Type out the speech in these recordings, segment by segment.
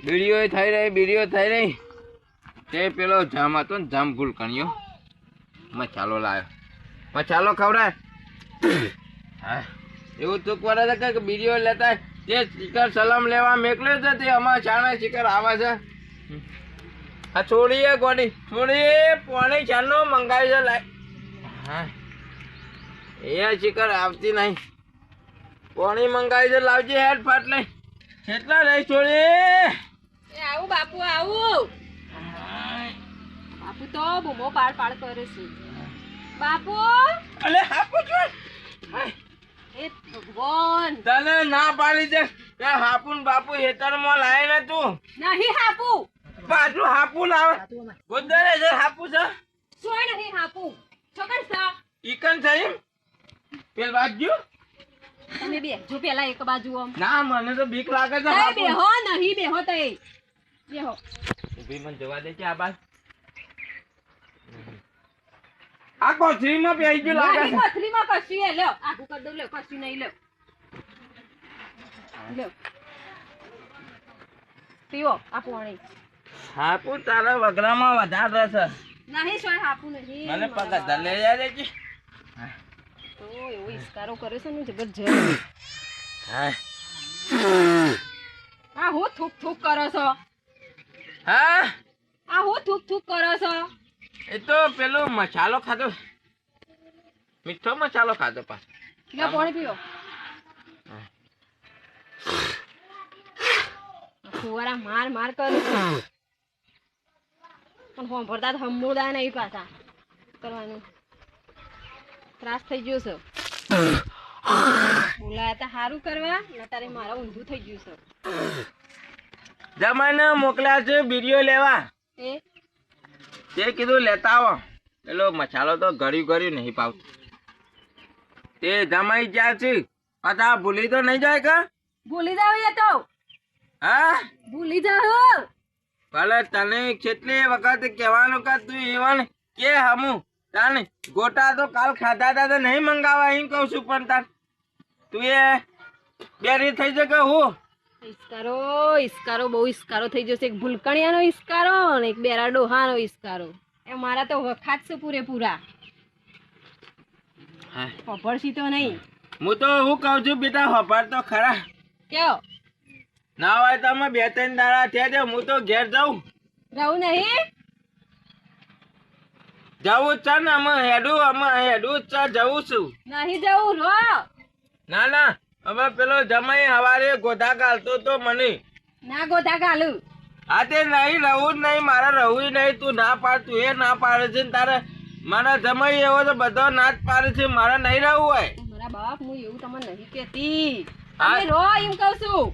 BDO થઈ રહી તે પેલો જામ હતો ને જામ ભૂલ કર્યો મસાલો લાવ્યો મસાલો ખવડાય હા એવું તું કરે છે કે બીડીઓ લેતા તે શિખર સલામ લેવા મેકલ્યો છે તે અમારા ચાણા શિખર આવે છે હા છોડીએ ગોડી છોડીએ પોણી ચાનો મંગાવી છે લાય હા એ શિખર આવતી નહીં પોણી મંગાવી છે લાવજે હેડ ફાટ લઈ કેટલા રહી છોડી આવું બાપુ આવું બાપુ તો બૂમો પાડ પાડ કરે છે બાપુ અલે હાપુ છો એ ભગવાન તને ના પાડી દે કે હાપુ ને બાપુ હેતરમાં લાય ને તું નહીં હાપુ પાછું હાપુ લાવે ગોદરે છે હાપુ છે સોય નહીં હાપુ છોકર સા ઈકન થઈ પેલ બાજુ તમે બે જો પેલા એક બાજુ આમ ના મને તો બીક લાગે છે બે હાપુ બેહો નહીં બેહો તે બેહો ઉભી મને જવા દે છે આ બાજ આ કોથરીમાં પેઈ ગયું લાગે નહીં છે પથરીમાં કશું એ લ્યો આગુ કર દો લ્યો કશું નહીં લ્યો લ્યો પીવો આ પાણી હાપુ તારા વગરામાં વધારે છે નહીં સોય હાપુ નહીં મને પગા ધલે જાય છે તો એવો ઇસ્કારો કરે છે ને જબરજસ્ત હા આ હું થૂક થૂક કરો છો હા આ હું થૂક થૂક કરો છો એ તો પેલો મસાલો ખાધો મીઠો મસાલો ખાધો પાછો લ્યો પાણી પીવો ફુવારા માર માર કરું છું પણ હોંભરતા હમુડા નહીં પાછા કરવાનું ત્રાસ થઈ ગયો છે બોલાયા તા સારું કરવા અત્યારે મારા ઊંધું થઈ ગયું છે જમાને મોકલ્યા છે બીડીઓ લેવા એ તે કીધું લેતા આવો પેલો મસાલો તો ગળ્યું નહીં પાવતું તે જમાઈ ગયા છે પાછા ભૂલી તો નહીં જાય કે ભૂલી જાવ એ તો હા ભૂલી જાવ ભલે તને કેટલી વખત કહેવાનું કે તું એવન કે હમું તાને ગોટા તો કાલ ખાધા હતા તો નહીં મંગાવા એમ કહું છું પણ તાર તું એ બેરી થઈ શકે હું ઇસ્કારો બહુ ઇસ્કારો થઈ જશે એક ભૂલકણિયાનો ઇસ્કારો અને એક બેરા ડોહાનો ઇસ્કારો એ મારા તો વખાત છે પૂરેપૂરા ખબરશી તો નહીં હું તો હું કહું છું બેટા ખબર તો ખરા કયો ના હોય તો અમે 2-3 દાડા થયા છે હું તો ઘેર જાઉં રહું નહીં જવું જ છે ને અમે હેડું જ છે જવું છું નહીં જવું રો ના ના હવે પેલો જમાઈ હવારે ગોધા ગાલતો તો મને ના ગોતા ગાલું હા તે નહીં રહું જ નહીં મારે રહું નહીં તું ના પાડ તું એ ના પાડે છે ને તારે મારા જમાઈ એવો તો બધો ના જ પાડે છે મારે નહીં રહેવું હોય મારા બાપ હું એવું તમને નહીં કહેતી હા? તમે રો એમ કહું છું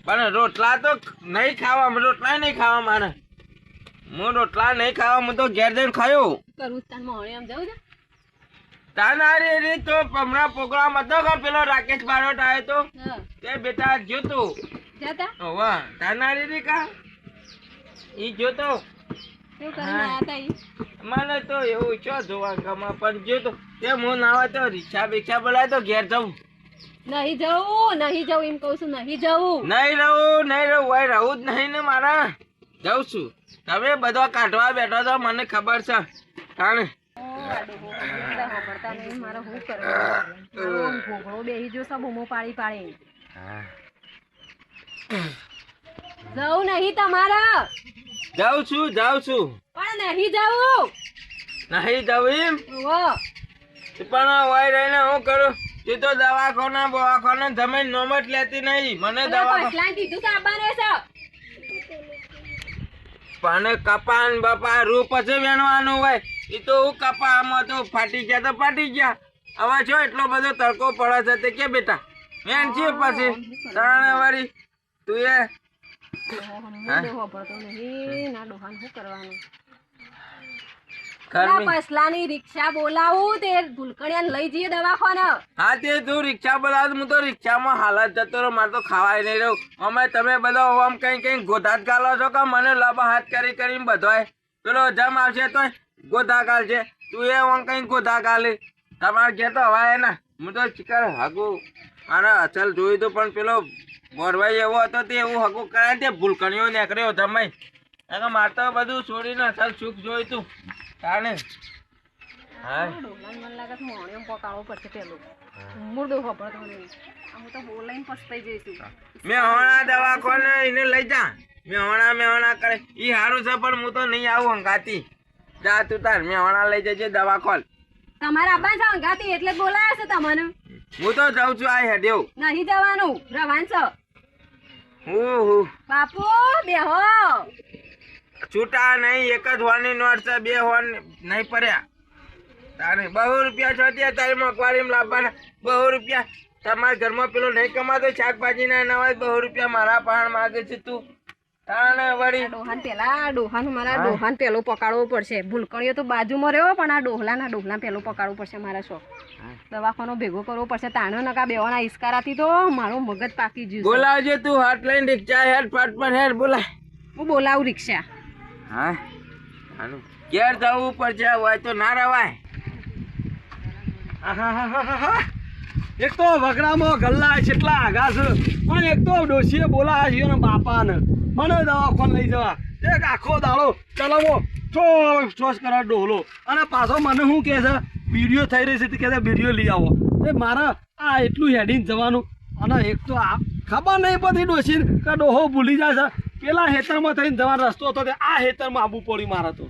પણ રોટલા તો નહીં ખાવા રોટલા નહીં ખાવા મારે હું રોટલા નહીં ખાવા હું તો ઘેર જઈને ખાયો કરું તાન મોહણી આમ જાઉં છે તાનારી રી તો હમણાં પ્રોગ્રામ હતો કે પેલો રાકેશ બારોટ આવ્યો તો હા તે બેટા જોતો જતા વાહ તાનારી રી કા ઈ જોતો કેવું કરીને આયા તા ઈ મને તો એવું છો જોવા ગમે પણ જોતો તે હું નાવા તો રિક્ષા બોલાય તો ઘેર જવું નહીં જવું એમ કહું છું નહીં જવું નહીં રહું હોય રહું જ નહીં ને મારા જઉં છું તમે બધો કાઢવા બેઠો છો મને ખબર છે તાણે ખબરતા નહીં મારે શું કરવાનું ઘોઘળો બેહી જો સબ બૂમો પાડી પાડી જવું નહીં તમારા જાઉં છું પણ નહીં જવું નહીં જવું એમ ઓહો પણ હોય રહીને હું કરું તું તો દવાખાના તમે નોમત લેતી નહીં મને દવા પટલા કીધું કે આવવાનું છે પણ કપાન બપા રૂ પછી વેણવાનું હોય એ તો હું કપા આમાં તો ફાટી ગયા તો ફાટી ગયા હવે છો એટલો બધો તડકો પડે છે તે કે બેટા વેણ છે પછી તાણે વાળી તું એ ખબરતો નહીં ના ડોહાન શું કરવાનું ગરમી. પસલાની રિક્ષા બોલાવું તે ભૂલકણિયાને લઈ જઈએ દવાખાને હા તે તું રિક્ષા બોલાવ હું તો રિક્ષામાં હાલત જતો રહો મારે તો ખાવાય નહીં રહ્યું અમે તમે બધો આમ કઈ ગોધા જ ગાલો છો કે મને લબ હાથ કરીને બધોય પેલો જમ આવશે તો ગોધા ગાલ છે તું એ આમ કઈ ગોધા ગાલે તમારે ઘેર તો હવાય ને હું તો ચિકર હાગું મારા અચલ જોયું તો પણ પેલો મોરવાઈ એવો હતો તે એવું હકું કરે તે ભૂલકણીઓ નીકળ્યો જમાઈ. અને મારે તો બધું છોડીને અસલ સુખ જોઈતું તાણે. હા ડોહલાને મને લાગે છે મોણિયો પકાવવો પડશે પેલું મુર્દો ખબર તો નહીં હું તો બોલાઈને પસ્તાઈ જઈશું. મેં હમણાં દવાખાને એને લઈ જા. મેં કરે ઈ સારું છે પણ હું તો નહીં આવું હંગાતી. જા તું તાર મેં હમણાં લઈ જજે દવાખાન. તમારા આબા છે અંગાતી એટલે જ બોલાયા છે તમને. હું તો જાઉં છું આ હેડ્યો. નહીં જવાનું રવાન છે. હું બાપુ બેહો. છૂટા નહીં એક જ હોવાની નોટ છે 2 હોન નહીં પડ્યા. તારે 200 રૂપિયા છો ત્યાં તારે મકવારીમાં લાવવાના 200 રૂપિયા. તમારા ઘરમાં પેલો નહીં કમાતો શાકભાજીના નવા 200 રૂપિયા મારા પાણ માગે છે તું. તાણે વળી ડોહાન મારા ડોહાન પેલો પકાડવો પડશે. ભૂલકણીઓ તો બાજુમાં રહ્યો પણ આ ડોહલા પેલો પકાડવો પડશે. મારા શોખ દવાખાનો ભેગો કરવો પડશે. તાણો નકા બેવાના ઈસ્કારાથી તો મારું મગજ પાકી ગયું. બોલાવજે તું હાથ લઈને રિક્ષા હેડ ફટ હેડ બોલાય. હું બોલાવું રિક્ષા. હા હાનું ઘેર જવું પડશે હોય તો ના રવાય. એક તો વગડામાં ગલ્લા કેટલા આગા છે પણ એક તો ડોશીએ બોલાયા છે ને બાપાને મને દવાખાને લઈ જવા. એક આખો દાડો ચલાવો ચોસ કરા ડોહલો અને પાછો મને શું કહે છે વિડીયો થઈ રહી છે તે કહે છે વિડીયો લઈ આવો. એ મારે આ એટલું હેડીને જવાનું અને એક તો આ ખબર નહીં પડતી ડોશીને કે ડોહો ભૂલી જાય છે. પેલા હેતરમાં થઈને જવાનો રસ્તો હતો તે આ હેતરમાં આવવું પડ્યું મારે તો.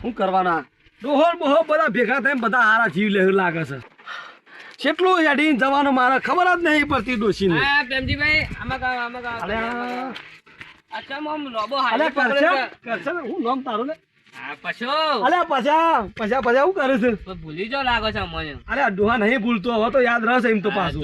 શું કરવાના ડોહો બહો બધા ભેગા થઈને બધા હારા જીવ લેવું લાગે છે. કેટલું હેડીને જવાનું મારે ખબર જ નહીં પડતી ડોશીને. પ્રેમજીભાઈ હું નામ તારું ને પછા શું કરે છે ભૂલી જાવ લાગો છે મને. અરે ડોહા નહીં ભૂલતો હવે તો યાદ રહેશે એમ તો પાછું.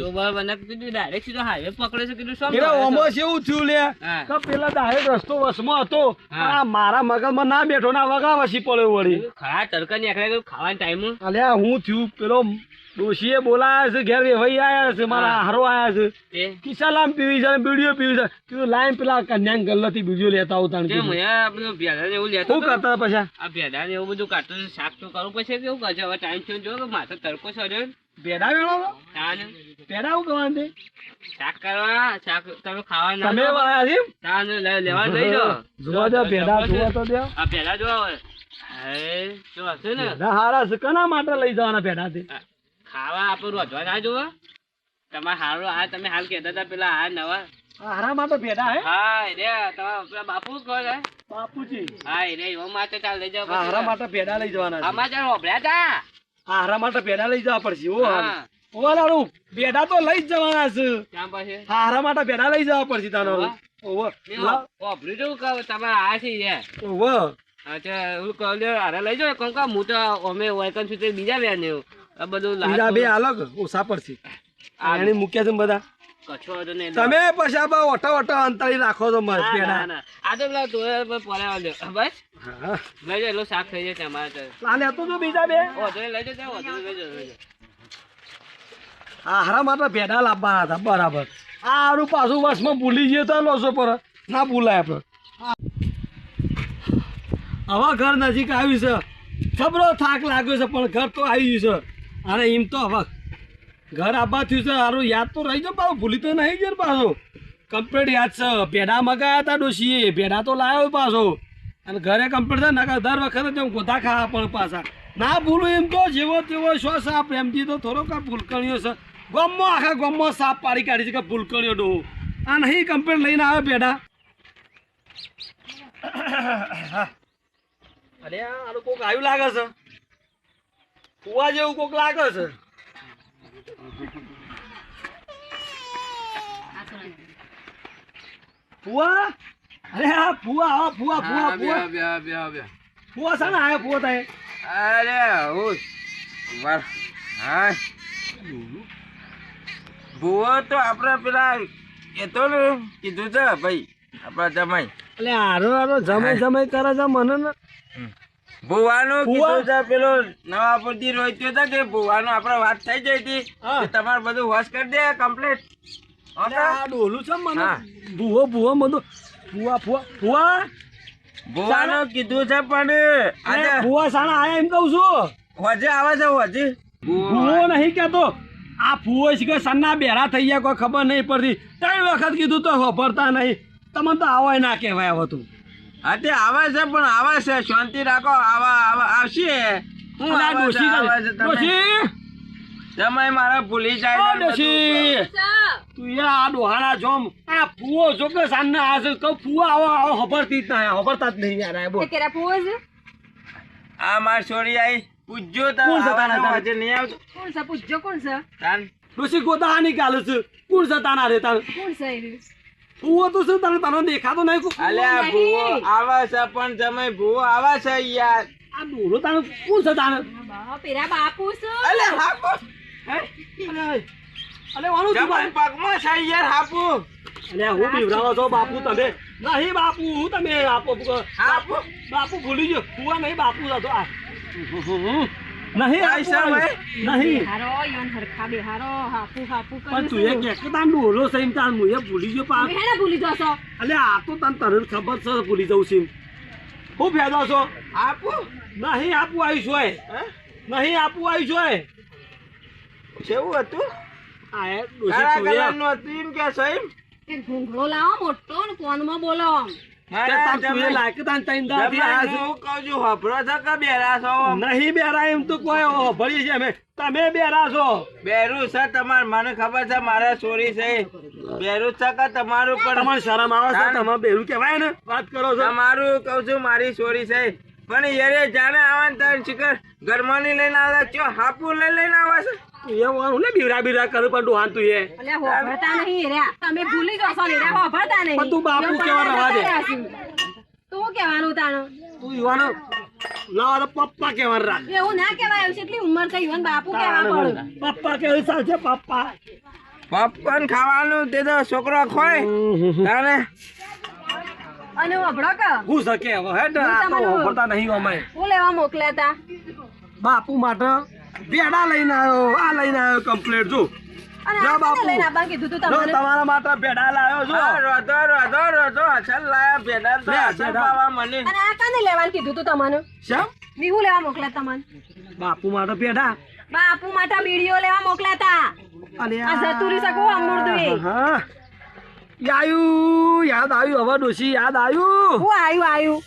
ડાયરેક્ટ સીધો હાઈવે પકડે છે કીધું શું પેલા ઓમોસ એવું થયું લે કે પેલા ડાયરેક્ટ રસ્તો વસમાં હતો આ મારા મગજમાં ના બેઠો ના વગા વસી પડ્યો વળી. ખરા તડકા નીકળે ખાવાનો ટાઈમ. અલ્યા હું થયું પેલો ડોશીએ બોલાયા છે ઘેર વેવાઈ આયા છે મારા હારો આયા છે કિસાલામ પીવી છે બીડીઓ પીવી છે કીધું લાઈન પેલા કન્યા ગલ્લાથી બીડીઓ લેતા આવતા શું કરતા પછી આ ભેડા ને એવું બધું કાઢતું શાક તો કરવું પછી કેવું કરશે હવે ટાઈમ થયો જો માથે તડકો ચડ્યો. ભેડા વેણો ભેડા શું કરવાનું શાક કરવા શાક તમે ખાવાના તમે વાયા છે લેવા લઈ જાઓ. જોવા દે ભેડા જોવા તો દે આ ભેડા જોવા જો હશે ને હારા છે કના માટે લઈ જવાના ભેડાથી ખાવા આપણે રોજવા ના જોવો. તમારે હારો આ તમે હાલ કહેતા હતા પેલા આ નવા હારા માટે ભેડા હે હા રે તમારા પેલા બાપુ કહો છે બાપુજી હા રે એવા માટે ચાલ લઈ જાવ. હારા માટે ભેડા લઈ જવાના સમાચાર હોભળ્યા તા. હારા માટે ભેડા લઈ જવા પડશે ઓ ઓલાડું ભેડા તો લઈ જ જવાના છે. ક્યાં પાસે હારા માટે ભેડા લઈ જવા પડશે તાનો ઓવો હોભળ્યું તું કહું તમે આ છે યાર. ઓવો અચ્છા હું કહું હારે લઈ જાવ કોણ કા હું તો અમે વાયકન છું તે બીજા બેન એવું આ બધું બીજા બે અલગ ઓછા પડશે એને મૂક્યા છે બધા કચ્છો હતો ને તમે પછી આ ઓટા અંતરી રાખો તો મસ્ત ભેડા આ તો પેલા તું પોલા દે બસ લઈ જાવ એટલું શાક થઈ જાય તમારે તો આને હતું તો બીજા બે લઈ જાવ લઈ જાવ. હારા માટે ભેડા લાવવાના હતા બરાબર. આ હારું પાછું વર્ષમાં ભૂલી ગયો તો લોસો પર ના ભૂલાય આપણે. હવે ઘર નજીક આવ્યું છે જબરો થાક લાગ્યો છે પણ ઘર તો આવી ગયું છે. અને એમ તો હવે ઘર આવવા થયું છે સારું યાદ તો રહી જાય પાછું ભૂલી તો નહીં ગયો પાછો કમ્પ્લીટ યાદ છે. ભેડા મગાયા હતા ડોશીએ ભેડા તો લાવ્યો પાછો અને ઘરે કમ્પ્લીટ થાય નકા દર વખતે તેમ ગોધા ખાવા પણ પાછા ના ભૂલું એમ તો જેવો તેવો શો સાપ પ્રેમથી તો થોડોક આ ભૂલકણીઓ છે ગમમાં આખા ગમમાં સાપ પાડી કાઢી છે કે ભૂલકણીઓ ડોહો આ નહીં કમ્પ્લીટ લઈને આવે ભેડા. અરે આનું કોક આવ્યું લાગે છે કુવા જેવું કોક લાગે છે. ફુવા અરે હા ફુવા હા ફુવા ફુવા ફુવા ફુવા સાના આયા ફુવા થાય અરે હું હા ભૂવો તો આપડે પેલા એ તો ને કીધું છે ભાઈ આપડા જમાઈ એટલે હારો હારો જમાઈ કરે છે મને ને ભૂવાનું કીધું છે પેલો નવાપુરથી રોઈત્યો હતો કે ભૂવાનું આપડે વાત થઈ જઈ હતી તમારે બધું વોશ કરી દે કમ્પ્લીટ. ડોલું છે મને ભૂવો ભૂવો બધું ફુવા ફુવા ફુવા ભૂવાનું કીધું છે પણ ફુવા સાણા આયા એમ કહું છું. હોજે આવે છે હોજે ભૂવો નહીં કેતો આ ફૂવો છે કે સન્ના બેરા થઈ ગયા કોઈ ખબર નહીં પડતી 3 વખત કીધું તો વાપરતા નહીં તમને તો આવાય ના કહેવાય હવે તું હા તે આવે છે પણ આવે છે શાંતિ રાખો આવશે હું અલા, આવે છે, ડોશી આવે છે તમે. ડોશી તમે મારા ભૂલી જાય ઓ છે બધું. ડોશી તું યાર આ ડોહાના જોમ આ ફૂવો જો કે સાંજના આ છે કહું ફૂવો આવો ખબરતી જ નહીં ખબરતા જ નહીં યાર આ બોલ કેરા ફૂવો છે આ મારી છોરી આઈ પૂછજો કોણ છે તારા તમે તારા? હજી નહીં આવતો કોણ છે પૂછજો કોણ છે તાન. ડોશી ગોતા આ નીકાળે છે કોણ છે તાના રે તાન કોણ છે એ રહ્યું? ફૂવો તો શું તને દેખાતો નહીં કોઈ? અલ્યા નહીં. ભૂવો આવે છે પણ તમે ભૂવો આવે છે યાર આ ડોહલો તાને કોણ છે તાને બા, પેલા બાપુ છે અલ્યા હાપુ અલે વાનું છું જબર પગમાં છે યાર હાપુ અલે હું બીવરાવો છો બાપુ તમે નહીં બાપુ તમે હાપુ બાપુ ભૂલી ગયો ફૂવા નહીં બાપુ હતો આ નહીં કાંઈ છે આપુ ભાઈ? નહીં બેહારો યોન હરખા બેહારો હાપુ હાપુ પણ તું એ કે કે તાન ડોહલો છે એમ તાન હું એ ભૂલી ગયો પા હેને ભૂલી જશો અલે આ તો તને ખબર છે ભૂલી જવું છે હું ફેદો છો હાપુ નહીં આપું આવ્યું છું હે? નહીં આપું આવ્યું છું કેવું હતું આ એ કાળા ડોશી કલરનું હતું એમ કે છે એમ? એક ઘૂંઘળો લાવો મોટો ને કોનમાં બોલો મારા તું એ જમાઈ- લાયક તાન તૈન દાદી જમાઈ આયા છો. હું કહું છું હભરો છો કે બેરા છો નહીં બેરા એમ તો કોઈ ભરી છે અમે તમે બેરા છો બેરું છે તમાર મને ખબર છે મારા ચોરી છે બેરું છે કે તમારું પણ તમારે શરમ આવે છે તાન. તમે બેરું કહેવાય ને વાત કરો છો તમારું કહું છું મારી ચોરી છે પણ યારે જાણે આવે ને તાર શિખર ગરમાની લઈને આવે ચો હાપુ લઈને આવે છે તું એ વાનું ને બીવરા બીવરા કરું પણ ડોહાન તું એ એટલે હોભળતા નહીં હેર્યા તમે ભૂલી જશો ને હેર્યા હોભળતા નહીં પણ તું બાપુ એવું કેવા રવા દે. જતા રહેશું. તું કહેવાનું તાણું તું યુવાનો લાવા તો પપ્પા કહેવાનું રાખ એવું ના કહેવાય એવું છે એટલી ઉંમર થઈ યુવાન બાપુ કહેવા પડે પપ્પા કહેવું સાચે પપ્પા પોપકોર્ન ખાવાનું તે તો છોકરો ખોય તારે અને હોભળો કે હું શકે હવે હેડ હું આ તો તમારું- વાપરતા નહીં અમે હું લેવા મોકલ્યા તા બાપુ માટે બેડા લઈને આવ્યો આ લઈને આવ્યો કમ્પ્લેટ જો અને જા આ બાપુ. કોને લઈને આવવાનું કીધું તું જો તમને તમારા માટે બેડા લાવ્યો છો હા, રોધો અસલ લાયા ભેડા તો લે, અસલ ભેડા. પાવા મને અને આ કાને લેવાનું કીધું તું તમને શેમ બીહું લેવા મોકલ્યા તમને બાપુ માટે બેડા બાપુ માટે બીડીઓ લેવા મોકલ્યા તા અને આ જતુરી શકું અમૃતવી હા યાદ આવ્યું હવે ડોશી યાદ આવ્યું હું આવ્યું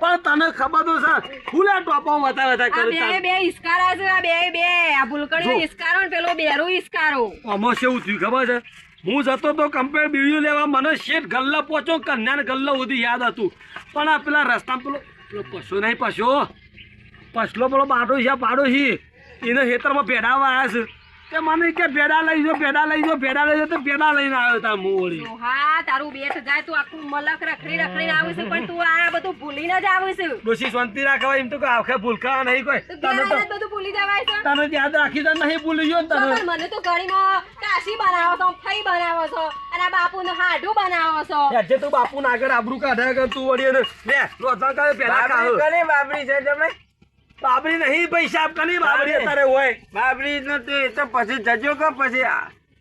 પણ તને ખબર તો છે ફૂલે ટોપા વતા વતા આ કરે બે ઈસ્કારા છે આ બે આ ભૂલકડીનો જો. ઈસ્કારો ને પેલો બેરો ઈસ્કારો આમાં કેવું થયું ખબર છે હું જતો તો કમ્પેર બીડીઓ લેવા મને શેઠ ગલ્લા પહોંચો કન્યા ને ગલ્લા સુધી યાદ હતું પણ આ પેલા રસ્તામાં પેલો પશુ નહીં પછલો પેલો પાડોશી એને ખેતરમાં ભેડાવા આવ્યા છે તે મને કે ભેડા લઈ જો તો ભેડા લઈને આવ્યો તા હું વળી હા તારું બેઠ જાય તું આખું મલક રખડી આવે છે પણ તું આ બધું ભૂલીને જ આવે છે ડોશી શાંતિ રાખવા એમ તો કે આખે ભૂલકા નહીં કોઈ તો તને ઘેર તો બધું ભૂલી જવાય છે તને યાદ રાખી તો નહીં ભૂલી ગયો ને તો તને પણ મને તો ઘડીમાં કાશી બનાવો છો ફઈ બનાવો છો અને આ બાપુનું હાડું બનાવો છો આજે તું બાપુ ના આગળ આબરૂ કાઢ્યા કર તું વળી એને લે રોજણ કરે પેલા બાબરી કાહ કની બાબરી છે તમે બાબરી નહીં પૈસા કની બાબરી તારે હોય બાબરી નો તો એ તો પછી જજો કે પછી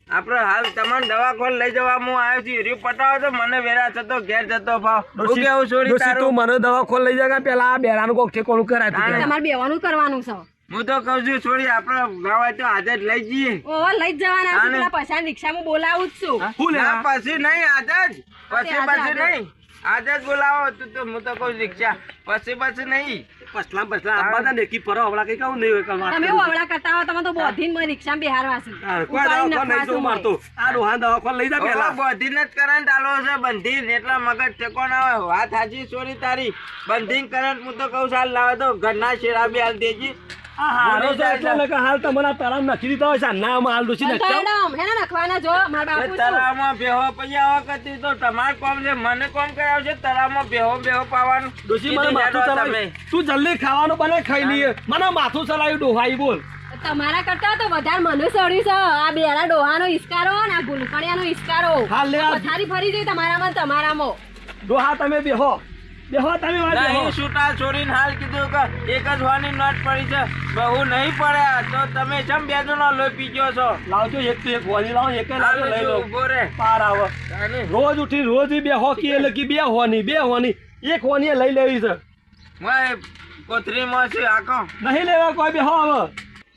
આપણે હાલ તમારે દવાખાને લઈ જવા હું આવ્યો છું હીરી પટાવો તો મને વેરા થતો ઘેર જતો ભાવ હું કેવું છોડી તું તારું મને દવાખાને લઈ જા પેલા આ બેરાનું કોક ઠેકોણું કરાય તું હા. તમારે બેવાનું કરવાનું છે હું તો કહું છું છોડી આપણે ગાવાય તો આજે જ લઈ જઈએ ઓહો લઈ જ જવાના છે આને. પેલા પછાડ રિક્ષામાં બોલાવું જ છું હું લે ના પછી નહીં આજે જ પછી આજે. નહીં આજે જ બોલાવો તું તો હું તો કહું રિક્ષા પછી નહીં પસલા આંબા તા નેકી ફરો હમણાં કઈ કહું નહીં હોય કાલ વાત તમે કરું. ઓવળા કરતા હો તમે તો બોધીને મને રિક્ષામાં બેહારવા છે હા, કોઈ ઉપાડીને દવાખાને નહીં નખવાશું જવું મારતો આ ડોહાન દવાખાને લઈ જા હવે પેલા બધીને જ કરંટ આલો છે બંધીને એટલા મગજ ટેકો ના હોય વાત સાચી છોરી તારી બંધીને કરંટ હું તો કહું સાલ લાવે તો ઘરના શેરા બી હાલ દેજી આ હારો છે એટલે લગા હાલ તમને આ તળાવ નાખી દીધો હોય છે ના હાલ ડોશી નખાવ મેડમ હેને નખવાના જો મારા બાપુ છું તળાવમાં બેહો પૈયા કરતી તો તમાર કોમ છે મને કોમ કરાવશે તળાવમાં બેહો પાવાનું ડોશી મને કીધું માથું જાડો ચલાવ્યું તું જલ્દી ખાવાનું બને ખાઈ લઈએ મને માથું ચલાવ્યું ડોહાઈ બોલ તમારા કરતા તો વધારે મને સડ્યું છે આ બેરા ડોહાનો ઈસ્કારો ને આ ભૂલકણિયાનો ઈસ્કારો હાલ લે આ પથારી ફરી જઈ તમારામાં ને તમારામાં ડોહા તમે બેહો તમે વાત બેહો નહીં છૂટા છોડીને હાલ કીધું કે એક જ વાની નોટ પડી છે બહુ નહીં પડ્યા તો તમે ચમ બે જણો લોહી પીજો છો લાવજો એક તો એક હોની લાવો એક લાવજો લઈ લો ઉભો રે પાર આવે તાને રોજ ઉઠી રોજ બે હોકી એટલે કે બે હોની એક હોની લઈ લેવી છે મોય કોથરીમાં છે આખો નહીં લેવા કોઈ બે હો હવે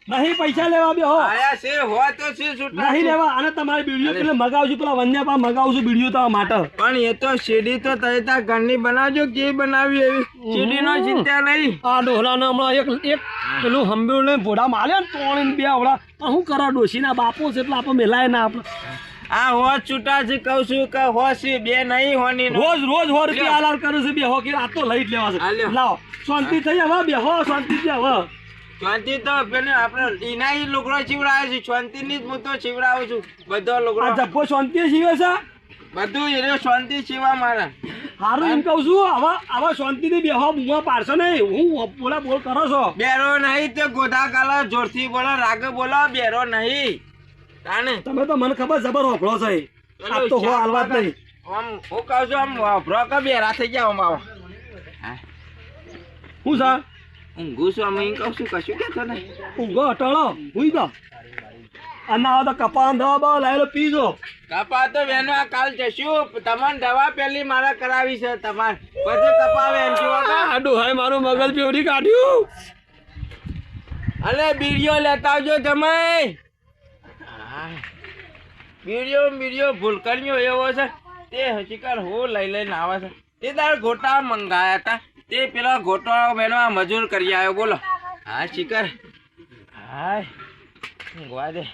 નહીં પૈસા લેવા બે હો આયા છે હોય તો છે છૂટા નહીં છે. લેવા અને તમારી બીડીઓ પેલે મગાવશું પેલા વન્યાપા મગાવશું બીડીઓ તમારા માટે પણ એ તો સીડી તો તમે તાર ઘરની બનાવજો કે બનાવી એવી સીડીનો ચિંતા નહીં. આ ડોહલાને હમણાં એક પેલું હંબેલું લઈને ભોડા માર્યા ને તોડીને બે હમણાં શું કરો ડોશીના બાપો છે એટલે આપણે મેલાય ના આપણે આ હોજ છૂટા છે કહું છું કે હોજ છે બે નહીં હોની નો. રોજ રોજ 100 રૂપિયા હાલાલ કરે છે બે હો કે આ તો લઈ જ લેવા હા, છે લ્યો. લાવો શાંતિ થઈ હવે બે હો શાંતિ થી હવે શાંતિ તો પેલે આપણે એના ઈ લુગડો છીવડાવે છે શાંતિની જ હું તો છીવડાવું છું બધો આ લુગડો જબ્બો શાંતિ જીવે છે બધું એ રહ્યો શાંતિ છીવા મારા. હારું એમ કહું છું હવે શાંતિથી બે હો બુમા પાડશો નહીં હું બોલા બોલ કરો છો બેરો નહીં તે ગોધા કાલા જોરથી બોલો રાગે બોલો બેરો નહીં તાને તમે તો મને ખબર જબર હોફળો છે આ તો હો હાલવા જ નહીં આમ હું કહું છું આમ વાપરો કે બેરા થઈ ગયા આમ આવો. હા હું સા ઊંઘું છું આમ એમ કહું છું કશું કહેતો નહીં. ઊંઘો અટાળો હુઈ દો અને આવો તો કપા દવા બવા લાવેલો પીજો કપા તો બેનો આ કાલ જશું તમારે દવા પેલી મારે કરાવી છે તમારે પછી કપાવે એમ જોવા કા. આ ડોહાએ મારું મગજ પેવડી કાઢ્યું અલે બીડીઓ લેતા આવજો તમે. બીડીઓ ભૂલકણીઓ એવો છે તે હકીકત હું લઈને આવે છે તે તાર ગોટા મંગાયા હતા તે પેલા ગોટા બેનો આ મજૂર કરી આવ્યો બોલો. હા શિકર હાય ઊંઘવા દે.